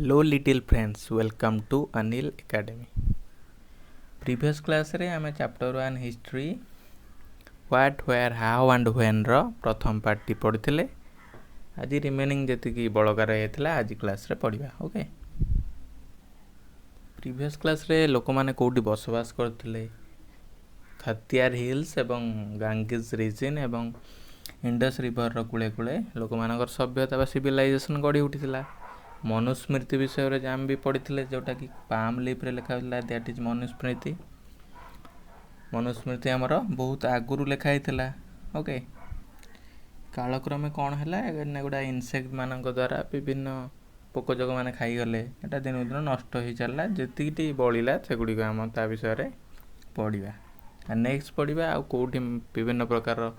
Hello little friends, welcome to Anil Academy. Previous class रे आमे chapter 1 history what, where, how and when रो प्रथम part T पढ़िथिले. आज remaining जेतिकी बळका रहितला आज class रे पढ़िबा. Okay. Previous class रे लोक माने कोठी बसवास करथिले. खातियार हिल्स एवं गांगेज रीजन एवं इंडस रिवर रो कुळे कुळे लोक मानकर सभ्यता बा सिविलाइजेशन गढ़ी उठिथिला. मनुस्मृति विषय जाम भी पढ़ी जोटा कि पाम लीफ रे लिखा होता दैट इज मनुस्मृति. मनुस्मृति आमर बहुत आगुरी लिखाई थिला. ओके. कालक्रमे कौन है गोटा इनसेक्ट मान द्वारा विभिन्न पोकजोग मैंने खाईगले एटा दिन दिन नष्ट हो चलला. जी बड़ा से गुड़िक आम ता विषय पढ़ा. नेक्स्ट पढ़ा आउ कौटी विभिन्न प्रकार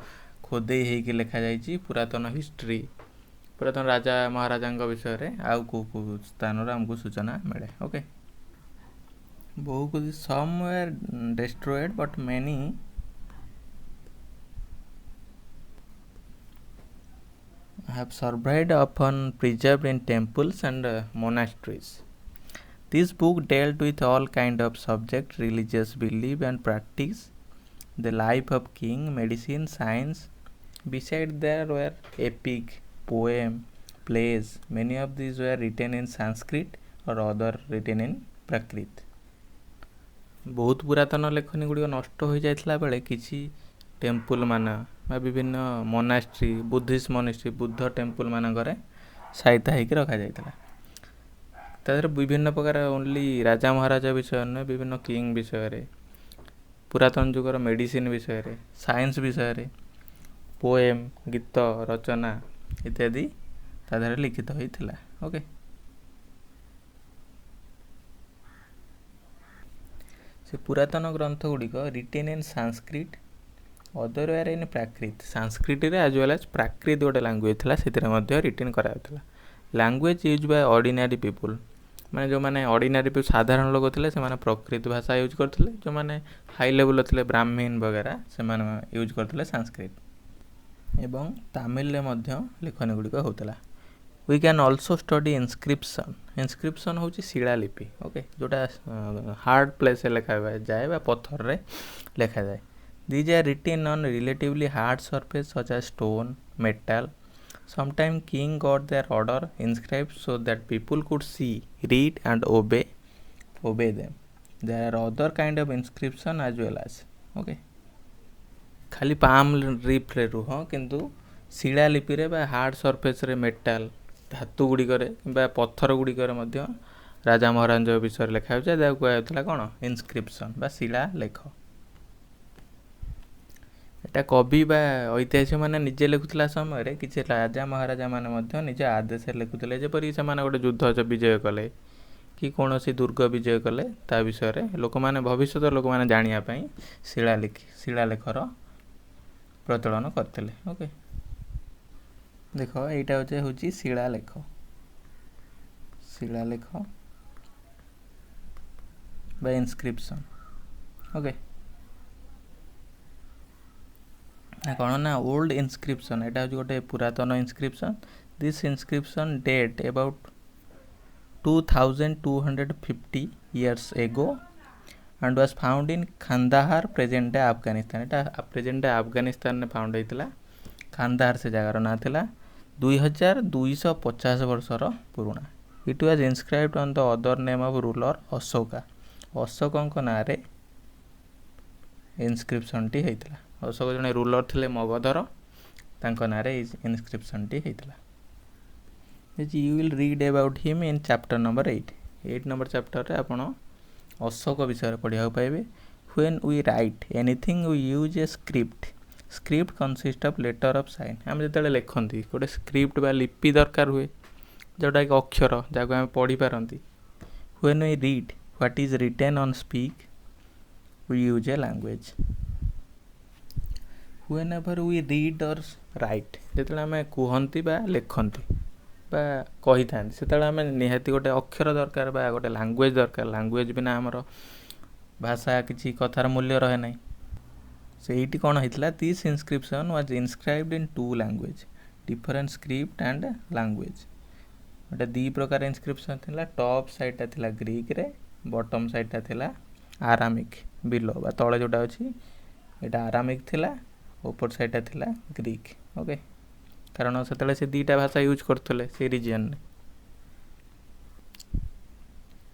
खोदे होगी लिखा जाइए पुरातन हिस्ट्री पुरातन राजा महाराजा विषय रे आउ को स्थान आमको सूचना मिले. ओके. बहु कुछ some were destroyed but many have survived, often preserved in temples and monasteries. This book dealt with all kind of subject, religious belief and practice, the life of king, medicine, science. Beside there were epic, poem, plays. Many of these were written in Sanskrit or other written in Prakrit. बहुत पुरातन लेखनी गुड़िक नष्ट हो जाइथिला बेले किछि temple मान विभिन्न monastery Buddhist monastery Buddha temple मानक सहायता होकर रखा जाइथिला. तादर विभिन्न प्रकार ओनली राजा महाराजा विषय न विभिन्न किंग विषय रे पुरातन जुगर मेडिसिन विषय रे साइंस विषय रे पोएम गीत रचना इत्यादि तादर लिखित होइथिला. ओके. से पुरातन ग्रंथ गुड़िक written in Sanskrit other where in Prakrit. Sanskrit रे एज वेल एज प्राकृत गोटे लैंग्वेज थिला सेतिरे मध्ये रिटेन कराउथिला. Language use by ordinary people माने जो माने ऑर्डिनरी पीपल साधारण लोग थिले से माने प्राकृत भाषा यूज करथिले. जो माने हाई लेवल थिले ब्राह्मण वगैरह से माने यूज करथिले संस्कृत. एवं तमिल रे मध्ये लेखन गुड़िक होतला. We can also study inscription. Inscription होची शिलालिपि. ओके. जोटा हार्ड प्लेस लिखा जाए बा पत्थर रे लिखा जाए. These are written on relatively hard surface such as stone, metal. Sometimes king got their order inscribed so that people could see, read and obey them. There are other kind of inscription as well as. Okay. खाली palm leaf रे रुह किंतु शिला लिपि रे बा hard surface रे metal धातु गुड़िक कि पत्थर गुड़िक राजा महाराजा विषय लिखा हो कहला कौन इनस्क्रिप्शन बा शिला लेख. एटा कवि बा ऐतिहासिक मैंने निजे लिखुला समय किसी राजा महाराजा मैंने निज आदेश लिखुले जेपरी से गोटे युद्ध विजय कले कि कौन सी दुर्ग विजय कले ता विषय लोक मैंने भविष्य लोक मैंने जानापी शिलालेखर प्रचलन करते. ओके. देख यहाँ हूँ शिलालेख. शिलालेख बा इनस्क्रिप्शन. ओके. कौन ना ओल्ड इनस्क्रिप्शन एटा हूँ गोटे पुरातन inscription. This inscription date about 2250 years ago and was found in Kandahar present day Afghanistan. Etah present day Afghanistan ने फाउंड होता. खांदाहार से जगार ना था 2250 वर्षर पुराणा. It was inscribed on the other name of ruler Ashoka. Ashok ना रे इनस्क्रिप्शन टी होता. अशोक जड़े रूलर थे मगधर तांको ना रे इनस्क्रिप्शन टी होता. You will read about him in chapter number 8 number chapter रे आपण अशोक विषय पढ़ा पाइबे. When we write anything we use a script. Script consist of letter of sign. आम जो लिखती गोटे स्क्रिप्ट बा लिपि दरकार हुए जोटा कि अक्षर जहाँ आम पढ़ी पारती. When we read what is written on speak we use a language. Whenever we read or write जो आम कहती बा लिखती बा कही था से आम निहाती गोटे अक्षर दरकार बा गोटे लैंग्वेज दरकार. लैंग्वेज बिना आमर भाषा किसी कथार मूल्य रहे ना. से ये कौन होता. This inscription was inscribed in 2 language different script and language. गोटे दी प्रकार इनस्क्रिप्शन थिला टॉप साइडटा थिला ग्रीक रे बॉटम साइडटा थिला आरामिक बिलो बा तले जोटा अछि एटा आरामिक थिला ऊपर साइडटा थिला ग्रीक ओके कारण सेतले से दीटा भाषा यूज करथले से रीजन रे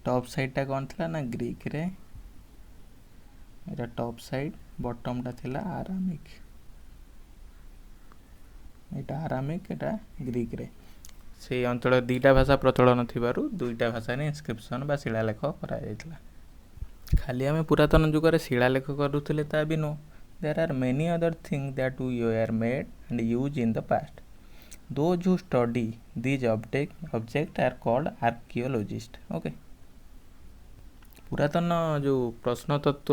टॉप साइडटा कोन थिला ना ग्रीक रे एटा टॉप साइड बॉटमटा थिला आरामिक एटा आरामिक एटा ग्रीक रे से अंचल दीटा भाषा प्रचलन थिबारु दुईटा भाषा ने इनस्क्रिप्शन बा शिलालेख करा जायतिला खाली आम पुरातन जुगर शिलालेख करूले ता भी no there are many other thing that we are made and use in the past those who study these object are called archaeologist okay पुरातन जो प्रश्न तत्व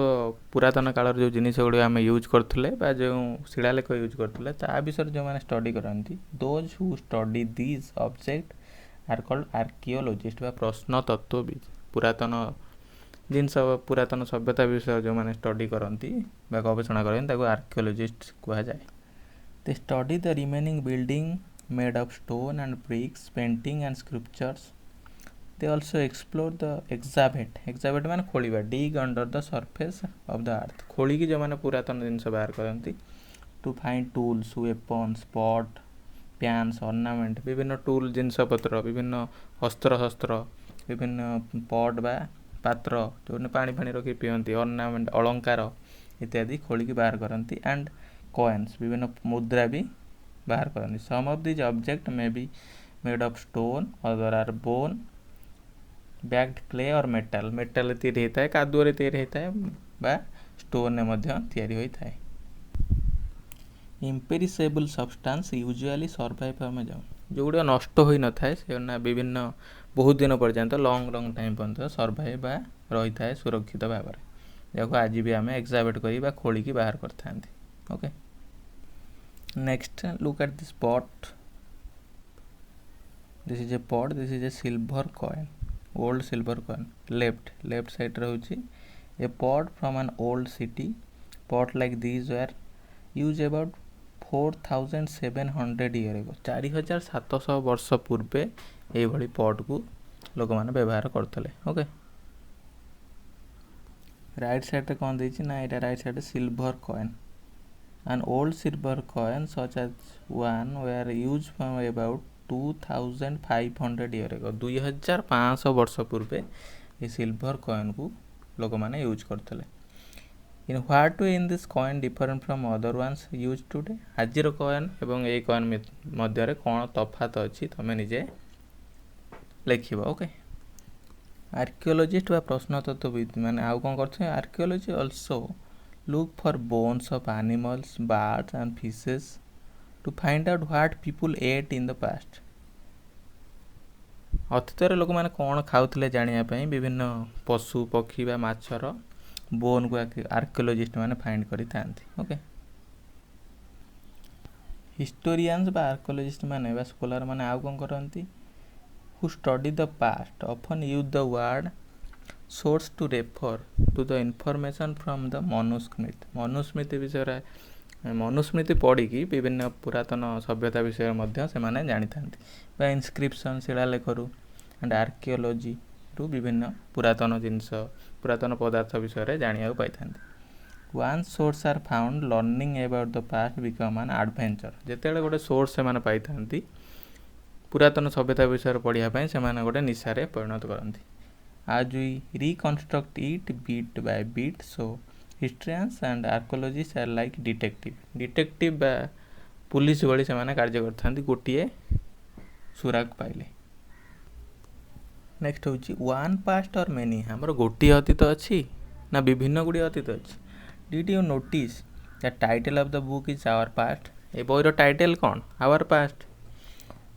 पुरातन काल जो जिनिस गुड़ी आम यूज करथुले बा जो शिलालेख यूज करथुले ता विषय जो माने स्टडी करंती those who study these object are called archaeologist बा प्रश्न तत्वविद पुरातन जिनस पुरातन सभ्यता विषय जो माने स्टडी करंती बा गवेषणा करंती ताको आर्कियोलॉजिस्ट कहा जाए they study the remaining building made of stone and bricks painting and scriptures they also explore the excavate माने खोलिबा dig under the surface of the earth खोली की जो माने पुरातन जिनस बाहर करंती to find tools weapons pot pans ornament विभिन्न tool जिनस पत्र विभिन्न अस्त्र शस्त्र विभिन्न पॉट बा पात्र जो पानी फानी रखी पियंती ornament अलंकार इत्यादि खोली की बाहर करंती एंड coins विभिन्न मुद्रा भी बाहर करंती some of these object may be made of stone other are bone bagged clay और मेटल मेटल तैयारी होता है कादुअरे तैयारी होता है बा स्टोन ने मध्य तैयारी होता है इम्पेरिसेबल सब्सटेंस यूजुअली सर्वाइव में जो गुड़ा नष्ट हो न था से विभिन्न बहुत दिन पर्यंत लॉन्ग लॉन्ग टाइम पर्यंत सर्वाइव बा रही था सुरक्षित भाव में आज भी आम एक्जाबिट कर खोलिकी बाहर करते okay next look at this pot this is a pot this is a silver coin old silver coin left side रही a pot from an old city pot like these were use about 4700 year ago 4700 वर्ष पूर्वे ये pot को लोक मैंने व्यवहार करते okay right side कौन देछि ना एटा right side silver coin an old silver coin such as one were use from about 2500 year ago 2500 वर्ष पूर्वे ये सिल्वर कॉइन को लोक मैंने यूज करते in what way in this coin different from other ones use today आजिर coin एवं a coin मध्य कौन तफात अच्छी तुम निजे लिख ओके आर्कियोलॉजिस्ट व प्रश्नतत्वविद मैंने आउ कौन करते हैं archaeology also look for bones of animals birds and fishes to find out what people ate in the past अतीत लोक मैंने कौन खाऊले जानापी विभिन्न पशु पक्षी बा माछर बोन को आर्कियोलॉजिस्ट मैंने फाइंड करि थांती ओके हिस्टोरियंस बा आर्कियोलॉजिस्ट मैंने बा स्कॉलर मैंने आउ कौन करती who study the past often use the word source to refer to the information from the Manusmriti विषय मनुस्मृति पढ़ी विभिन्न पुरातन सभ्यता विषय से माने जानी था इनस्क्रिप्शन शिलालेखरू एंड आर्कियोलॉजी रु विभिन्न पुरातन जिनस पुरातन पदार्थ विषय जाना पाई था one source are found learning about the past become an adventure जिते गोटे सोर्स से पाई था पुरातन सभ्यता विषय पढ़ाई से गोटे निशारे परिणत करती आज we reconstruct it bit by bit so historians and archaeologist are like detective बा पुलिस भली से माने कार्य करथांती गोटिए सुराग पाइले नेक्स्ट होची वन पास्ट और मेनी हमर गोटिए अतीत अछि ना विभिन्न गुडी अतीत अछि did you notice the title of the book is our past ए बॉयर टाइटल कौन our past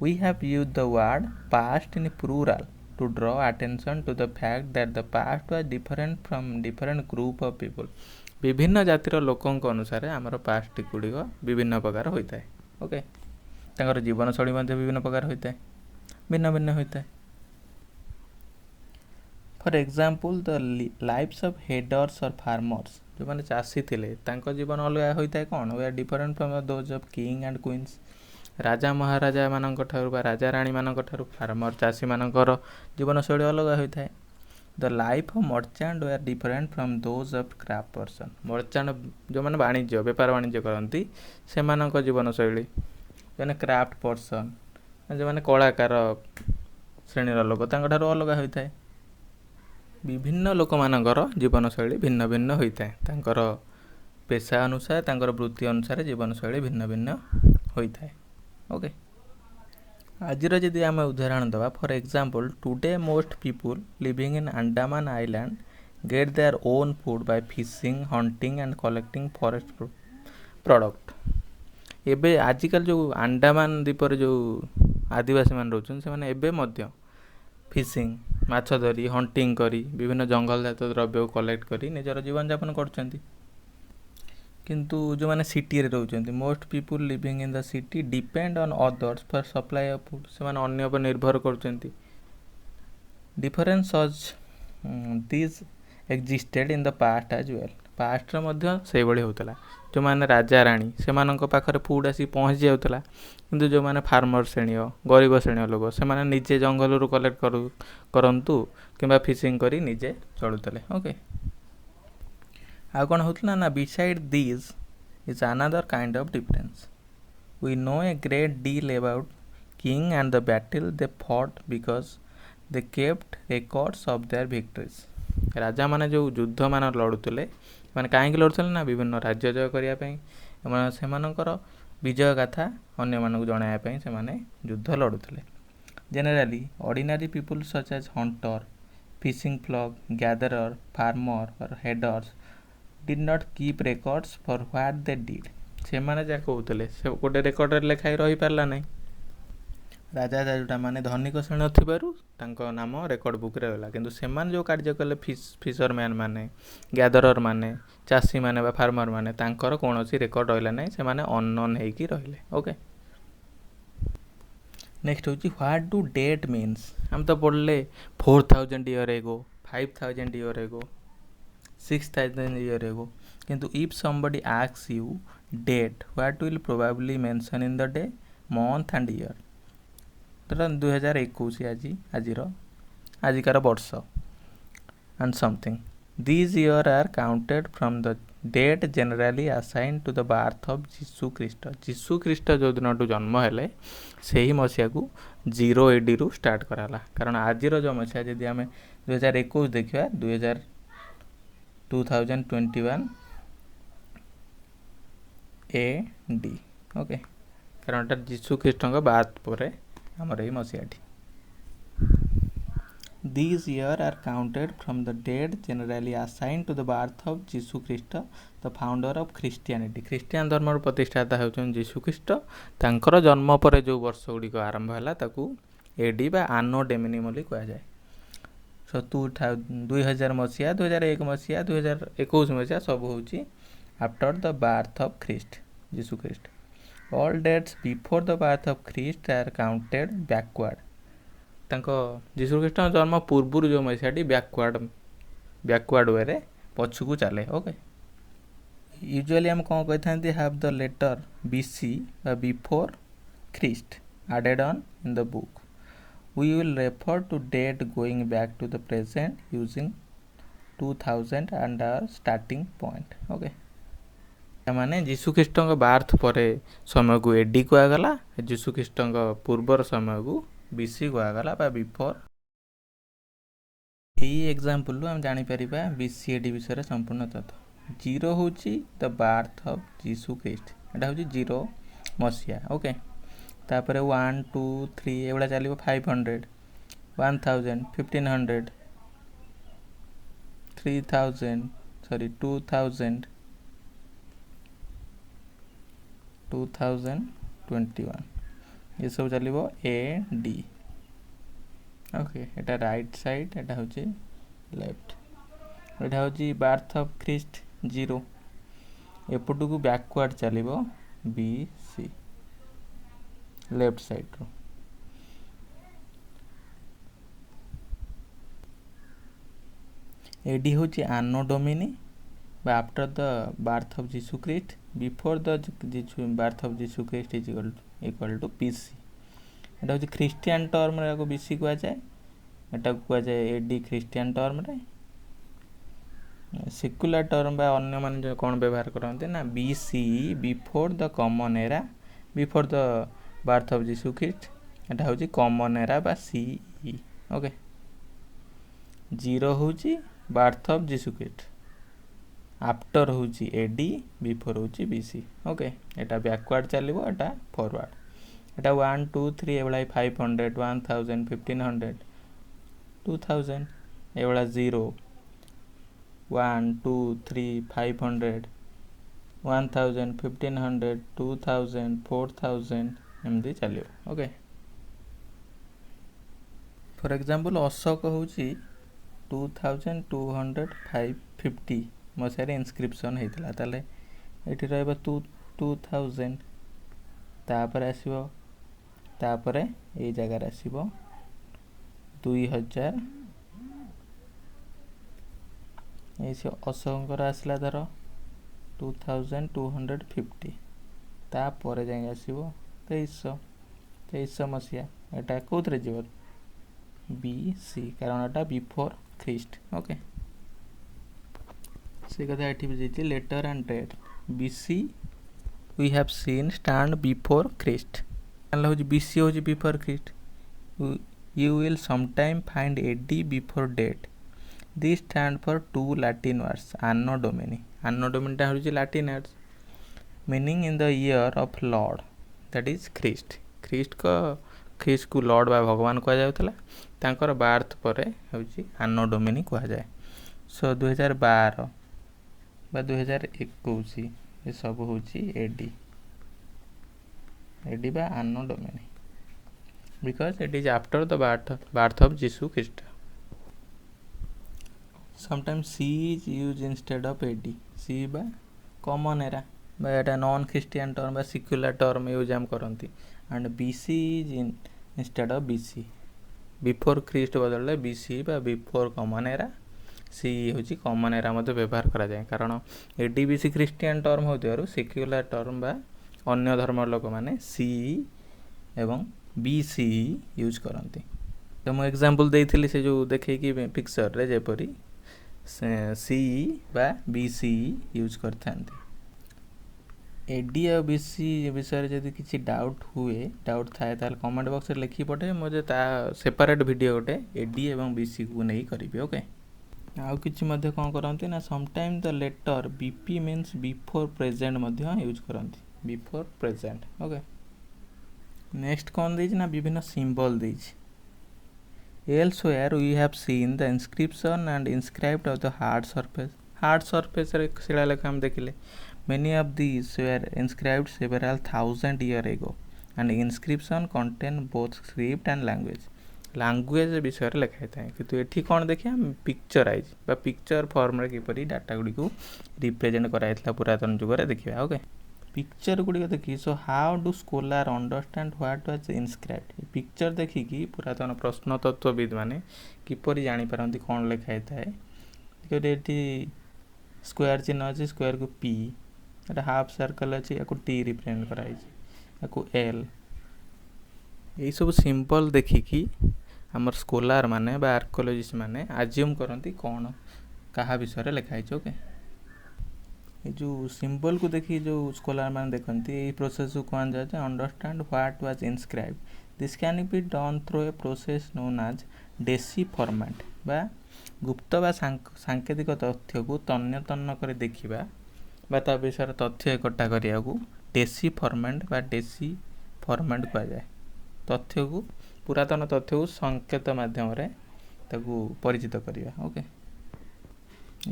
we have used the word past in plural to draw attention to the fact that the past was different from different group of people विभिन्न जातिर लोकों अनुसार आमर past गुड़िक विभिन्न प्रकार होता है ओके तांकर जीवन शैली विभिन्न प्रकार होता है भिन्न भिन्न होता है for example the lives of headers और फार्मर्स जो माने चाषी थिले तांको जीवन अलग होता है कौन they are different from those of king and queens राजा महाराजा मानक ठारू बा राजा राणी मानक ठारू फार्मर चाषी मानकर जीवनशैली अलग होता है। The life of merchant were different from those of craft person. Merchant जो मैंने वाणिज्य बेपार वाणिज्य करती से जीवनशैली जो क्राफ्ट पर्सन जो मैंने कलाकार श्रेणीर लोक ठारू अलग होता है। विभिन्न लोक मानकर जीवनशैली भिन्न भिन्न होता है। तांकर पेशा अनुसार तांकर वृत्ति अनुसार जीवनशैली भिन्न भिन्न होता है। ओके आज जदि आम उदाहरण दवा for example today most people living in Andaman island get their own food by fishing hunting and collecting forest product. एबे आजिकल जो अंडमान द्वीपर जो आदिवासी मान रोचन से माने एबे मध्य फिशिंग माछ धरी हंटिंग करी विभिन्न जंगल जात द्रव्य कलेक्ट करी निजर जीवन यापन करछंती। किंतु जो मैंने सिटी रे रोचंती most people living in the city depend on others for supply of food से माने अन्य पर निर्भर करछंती। Difference such this existed in the past as well. Past मध्य से बड़ी होतला जो माने राजा रानी से मानक पाखरे फूड आसी पहुँच जाउतला। किंतु जो माने फार्मर श्रेणी गरीब श्रेणी लोक से माने निजे जंगल रु कलेक्ट करंतु किंबा फिशिंग करी निजे चलुतले। ओके आउ कौन होता ना beside this is another kind of difference. We know a great deal about king and the battle they fought because they kept records of their victories. राजा माने जो युद्ध मान लड़ुले माने कहीं लड़ुले ना विभिन्न राज्य जय करने से विजय गाथा अन्य मानक जनायापी से युद्ध लड़ुले। Generally ordinary people such as hunter fishing folk gatherer farmer or herders did not keep records for what they did. से माने जा कहते से गोटे रेकर्ड लिखाई रही पारला नहीं। राजा जोटा माने धनिक श्रेणी थी नाम रेकर्ड बुक रे रहा किंतु से जो कार्य कले फिशरमैन माने गैदरर माने चाषी माने बा फार्मर माने तांकर कौनसी रेकर्ड रहा नहीं से माने अननोन होइकी रहिले। ओके नेक्स्ट होची व्हाट डू डेट मीन्स। हम तो पढ़ले 4000 ईयर एगो 5000 ईयर एगो 6000 ईयर एगो किंतु if somebody asks you date what will probably mention in the day month and year. तो 2021 आजिकार वर्ष and something these year are counted from the date generally assign to the birth of Jesus Christ. जीसु ख्रीस्ट जो दिन जन्म हेले से ही मसीहा को 0 AD रु स्टार्ट कराला। कारण आज जो मसीहा जदि आम 2021 देखा 2021 AD। ओके कारण जीसु ख्रीस्ट बार्थ पर आमर यही मसीहाटी। These years are counted from the date generally assigned to the birth of Jesus Christ, the founder of Christianity. Christian धर्म प्रतिष्ठाता होउछन जीसु ख्रीस्ट। तांकर जन्म पर जो वर्ष गुड़िक आरंभ है ताकू एडी बा आनो डेमिनी बोली कहा जाए। सो 2000 मसीहा 2001 मसीहा 2021 मसीहा सब होउची after the birth of Christ Jisshu Christ. All dates before the birth of Christ are counted backward. जीसु ख्रीस्ट जन्म पूर्व जो मसीहाटी बैकवर्ड वे रे पछकू चले। ओके यूजुअली हम कौन कही था have the letter BC before Christ added on in the book. We will refer to date going back to the present using 2000 and our starting point. Okay माने जीसु ख्रीस्ट बार्थ पर समय को एडी कहगला जीसु ख्रीस्ट पूर्वर समय को BC कहगला बा बिफोर। यही example हम जानीपर BC AD विषय संपूर्ण तथ्य। 0 हूँ the birth of Jesus Christ एटा हूँ 0 मसीहा। ओके तापर 1 2 3 एगुड़ा चलो 500 1000 1500 3000 सॉरी 2000 2021 ये सब चलो AD। ओके एटा राइट साइड एटा हूँ लेफ्ट एटा हूँ बार्थ ऑफ ख्रीस्ट 0 एपट को बैकवर्ड चलो BC लेफ्ट साइड रो। AD हूँ anno domini after the birth of Jesus Christ before the birth of Jesus Christ is equal to BC एटा हूँ ख्रीस्टियन टर्म रे BC कह जाए एटा कह जाए एडी ख्रीस्टियन टर्म रे सेक्युलर टर्म बा अन्य माने कौन व्यवहार करते ना BC before the common era before the birth of Jesus Christ एटा हूँ कॉमन एरा बा सीई ओके 0 हूँ birth of Jesus Christ after हूँ एडी बिफोर हूँ बीसी ओके एटा बैकवर्ड चलो एटा फॉरवर्ड एटा 1 2 3 एवं 500 1000 1500 2000 एवं 0 1 2 3 500 1000 1500 2000 4000 एमती चलो ओके फॉर एग्जांपल अशोक हूँ 2250 मसीह इनस्क्रिप्शन होता ताले ये रहा 2000 तापर आसो तापर ये जगार आसो 2000 ये अशोकर आसला धर 2250 तापर जाए आसो 2300 मसीहा एटा कौन जीव BC कारण एटा बिफोर ख्रीस्ट ओके से कथा ये letter and date BC we have seen stand before Christ BC हूँ before Christ you will sometime find AD before date this stand for 2 Latin words anno domini टा हूँ Latin words meaning in the year of lord that is Christ को lord बा भगवान कह जाउथला तांकर birth पर हूँ anno domini कह जाए सो 2012 बा 2021 ये सब हूँ एडी बा anno domini because it is after the birth of Jesus Christ. Sometimes C is used instead of AD. C बा common era बा एटा नॉन क्रिस्टियन टर्म बा सेक्युलर टर्म यूज हम करती and BC is instead of BC before Christ बदल BC बा before common era सी हूँ common era मध्य व्यवहार करा जाए कारण AD BC क्रिस्टियन टर्म होथिबारु सेक्युलर टर्म बा अन्य धर्म लोक माने सी एवं BC यूज करती तो मुझे एग्जांपल देइथिली से जो देखे कि पिक्चर रे जेपरी सी बा BC यूज करथांती AD और BC विषय जदि किसी डाउट थाए ताल कमेंट बॉक्स रे लिखि पठे मुझे ता सेपरेट वीडियो गोटे AD एवं BC को नहीं करिवे ओके आउ किछि मध्ये कोन करंती ना sometime the letter BP means before present मध्ये यूज करंती बिफोर प्रेजेंट ओके नेक्स्ट कौन दीज ना विभिन्न symbol these elsewhere we have seen the inscription and inscribed of the hard surface रे शिलालेख हम देखिले many of these were inscribed several thousand years ago and inscription contain both script and language विषय रे लिखा था किंतु एठी कौन देखिया पिक्चराइज बा पिक्चर फॉर्म रे किपरि डाटा गुडी को रिप्रेजेंट कराइतला पुरातन जुग रे देखिबा ओके पिक्चर गुड़ी देखी so how do scholar understand what was inscribed picture देखी कि पुरातन प्रश्न तत्वविद माने किपरि जानि पारंती कोन लिखा थाए एटी स्क्वायर चिन्ह अछि स्क्वायर को P एटा हाफ सर्कल अछि याको T रिप्रेजेंट कराई छै याको L एई सब सिंबल देखी कि हमर स्कॉलर माने बा आर्कियोलॉजिस्ट माने अज्यूम करंती कोन कहा विषय रे लिखा छै ओके जो सिंबल को देखी जो स्कॉलर मान देखती ये प्रोसेस को कौन जाए understand what was inscribed this can be done through a process known as decipherment बा गुप्त बा सांकेतिक तथ्य को तन्य तन्न कर देखिबा बा ता विषय तथ्य एकट्ठा करिया को डेसी फॉर्मेट बा डेसी फॉर्मेट कहा जाए तथ्य को पुरातन तथ्य को संकेत माध्यम रे ताकू परिचित करिया ओके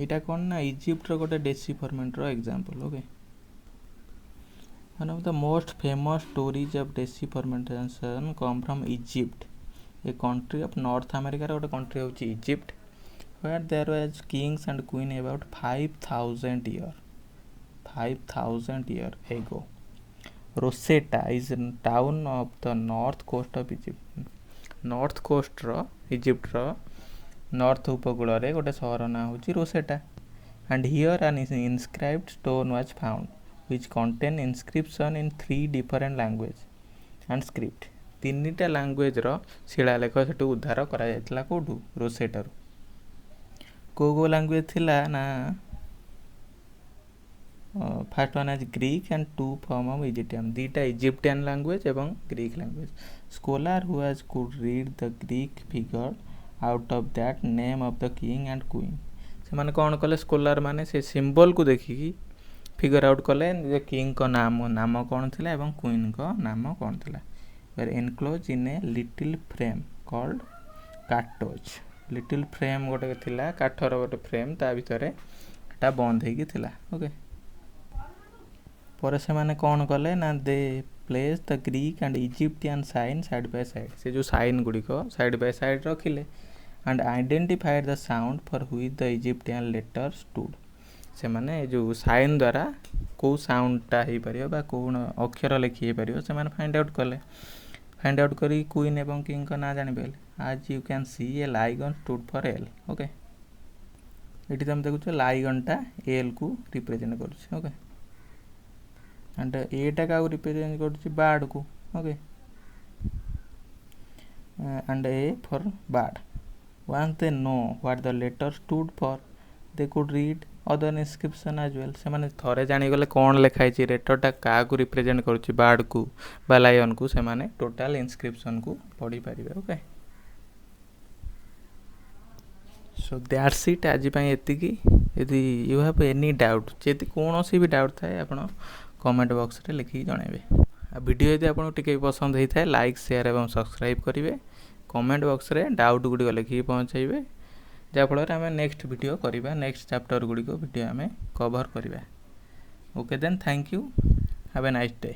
इटा कौन ना इजिप्ट रो गोटे डेसी फॉर्मेट रो example okay one of the most famous stories of decipherment come from Egypt a country of north America रो गोटे कंट्री होची Egypt where there was kings and queen about 5000 year ago Rosetta is town of the north coast of Egypt north coast रो Egypt रो north उपकूल रे गोटे सहर ना होची Rosetta and here an inscribed stone was found which contain inscription in 3 different language and script। ତିନିଟା ଲାଙ୍ଗୁଏଜ୍ର ଶିଳାଲେଖ ସେଠୁ ଉଦ୍ଧାର କରାଯାଇଥିଲା କେଉଁଠୁ? ରୋସେଟାରୁ। କେଉଁ ଲାଙ୍ଗୁଏଜ୍ ଥିଲା ନା first one as Greek and 2 form of Egyptian. ଦୁଇଟା ଇଜିପ୍ଟିଆନ୍ ଲାଙ୍ଗୁଏଜ୍ ଏବଂ Greek language. Scholar who has could read the Greek figure out of that name of the king and queen. ସେମାନେ କ'ଣ କଲେ? ସ୍କୋଲାର ମାନେ ସେ ସିମ୍ବଲକୁ ଦେଖିକି ଫିଗର ଆଉଟ୍ କଲେ ଯେ କିଙ୍ଗଙ୍କ ନାମ କ'ଣ ଥିଲା ଏବଂ କୁଇନ୍ଙ୍କ ନାମ କ'ଣ ଥିଲା। Enclose in a little frame called cartouche. Little frame ଗୋଟେ ଥିଲା, କାଠର ଗୋଟେ ଫ୍ରେମ୍, ତା ଭିତରେ ଏଟା ବନ୍ଦ ହେଇକି ଥିଲା। ଓକେ, ପରେ ସେମାନେ କ'ଣ କଲେ ନା they place the Greek and Egyptian sign side by side. ସେ ଯେଉଁ ସାଇନ୍ ଗୁଡ଼ିକ ସାଇଡ୍ ବାଇ ସାଇଡ୍ ରଖିଲେ and identified the sound for which the Egyptian letter stood. ସେମାନେ ଯେଉଁ ସାଇନ୍ ଦ୍ୱାରା କେଉଁ ସାଉଣ୍ଡଟା ହେଇପାରିବ ବା କେଉଁ ଅକ୍ଷର ଲେଖି ହେଇପାରିବ ସେମାନେ ଫାଇଣ୍ଡ ଆଉଟ୍ କଲେ। ଫାଇଣ୍ଡ ଆଉଟ୍ କରି କୁଇନ୍ ଏବଂ କିଙ୍ଗଙ୍କ ନାଁ ଜାଣିପାରିଲେ। As you can see a lion stood for L. Okay, ଏଠି ତୁମେ ଦେଖୁଛ ଲାଇଗନ୍ଟା ଏଲ୍କୁ ରିପ୍ରେଜେଣ୍ଟ କରୁଛି। ଓକେ, ଆଣ୍ଡ ଏଟା କାହାକୁ ରିପ୍ରେଜେଣ୍ଟ କରୁଛି? ବାର୍ଡ଼କୁ। Okay, and A for bird. Once they know what the letter stood for they could read other inscription as well. ସେମାନେ ଥରେ ଜାଣିଗଲେ କ'ଣ ଲେଖା ହେଇଛି, ଲେଟର୍ଟା କାହାକୁ ରିପ୍ରେଜେଣ୍ଟ କରୁଛି, ବାର୍ଡ଼କୁ ବା ଲାୟନ୍କୁ, ସେମାନେ ଟୋଟାଲ୍ ଇନସ୍କ୍ରିପସନ୍କୁ ପଢ଼ିପାରିବେ। ଓକେ, ସୋ ଦ୍ୟାଟ୍ସ ଇଟ୍। ଆଜି ପାଇଁ ଏତିକି। ଯଦି ୟୁ ହାଭ୍ ଏନି ଡାଉଟ୍, ଯଦି କୌଣସି ବି ଡାଉଟ୍ ଥାଏ ଆପଣ କମେଣ୍ଟ ବକ୍ସରେ ଲେଖିକି ଜଣାଇବେ। ଆଉ ଭିଡ଼ିଓ ଯଦି ଆପଣଙ୍କୁ ଟିକେ ପସନ୍ଦ ହେଇଥାଏ ଲାଇକ୍, ସେୟାର ଏବଂ ସବସ୍କ୍ରାଇବ୍ କରିବେ। କମେଣ୍ଟ ବକ୍ସରେ ଡାଉଟ୍ ଗୁଡ଼ିକ ଲେଖିକି ପହଞ୍ଚାଇବେ, ଯାହାଫଳରେ ଆମେ ନେକ୍ସଟ ଭିଡ଼ିଓ କରିବା, ନେକ୍ସଟ ଚାପ୍ଟର ଗୁଡ଼ିକ ଭିଡ଼ିଓ ଆମେ କଭର୍ କରିବା। Okay then, thank you, have a nice day.